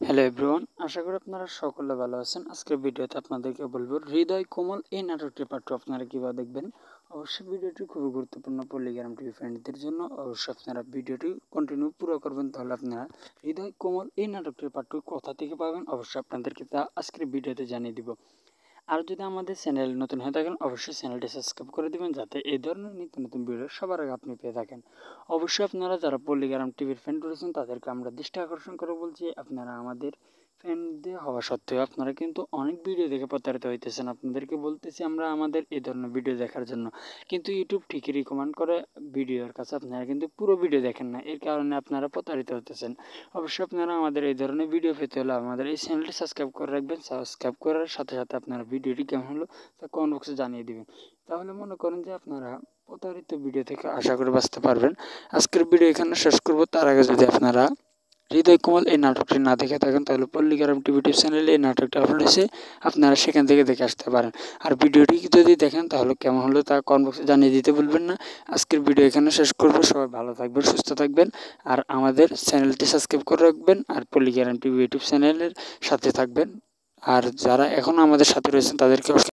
Hello everyone, আশা করি আপনারা সকলে ভালো আছেন। আজকের ভিডিওতে আপনাদেরকে বলবো হৃদয় কোমল এই নাটকটির পার্ট 2 আপনারা কীভাবে দেখবেন। অবশ্যই ভিডিওটি খুবই গুরুত্বপূর্ণ পল্লিগ্রাম টিভি ফ্রেন্ডদের জন্য। অবশ্যই আপনারা ভিডিওটি কন্টিনিউ পুরো করবেন, তাহলে আপনারা হৃদয় কোমল এই নাটকটির পার্ট 2 কোথা থেকে পাবেন অবশ্যই আপনাদেরকে তা আজকের ভিডিওতে জানিয়ে দিব। আর যদি আমাদের চ্যানেল নতুন হয়ে থাকেন অবশ্যই চ্যানেলটি সাবস্ক্রাইব করে দিবেন, যাতে এই ধরনের নিত্য নতুন ভিডিও সবার আগে আপনি পেয়ে থাকেন। অবশ্যই আপনারা যারা পল্লিগ্রাম টিভির ফ্যান রয়েছেন তাদেরকে আমরা দৃষ্টি আকর্ষণ করে বলছি, আপনারা আমাদের ফ্যানদের হওয়া সত্ত্বেও আপনারা কিন্তু অনেক ভিডিও দেখে প্রতারিত হইতেছেন। আপনাদেরকে বলতেছি আমরা আমাদের এই ধরনের ভিডিও দেখার জন্য, কিন্তু ইউটিউব ঠিকই রিকমেন্ড করে ভিডিওর কাছে, আপনারা কিন্তু পুরো ভিডিও দেখেন না, এর কারণে আপনারা প্রতারিত হতেছেন। অবশ্যই আপনারা আমাদের এই ধরনের ভিডিও পেতে হলে আমাদের এই চ্যানেলটি সাবস্ক্রাইব করে রাখবেন। সাবস্ক্রাইব করার সাথে সাথে আপনারা ভিডিওটি কেমন হলো তা কমেন্ট বক্সে জানিয়ে দিবেন, তাহলে মনে করেন যে আপনারা প্রতারিত ভিডিও থেকে আশা করে বাঁচতে পারবেন। আজকের ভিডিও এখানে শেষ করব, তার আগে যদি আপনারা হৃদয় কোমল এই নাটকটি না দেখে থাকেন তাহলে পল্লিগ্রাম টিভি চ্যানেলে এই নাটকটি আপলোড হয়েছে, আপনারা সেখান থেকে দেখে আসতে পারেন। আর ভিডিওটি যদি দেখেন তাহলে কেমন হলো তা কমেন্ট বক্সে জানিয়ে দিতে ভুলবেন না। আজকের ভিডিও এখানে শেষ করব, সবাই ভালো থাকবেন, সুস্থ থাকবেন, আর আমাদের চ্যানেলটি সাবস্ক্রাইব করে রাখবেন, আর পল্লিগ্রাম টিভি ইউটিউব চ্যানেলের সাথে থাকবেন। আর যারা এখন আমাদের সাথে রয়েছেন তাদেরকে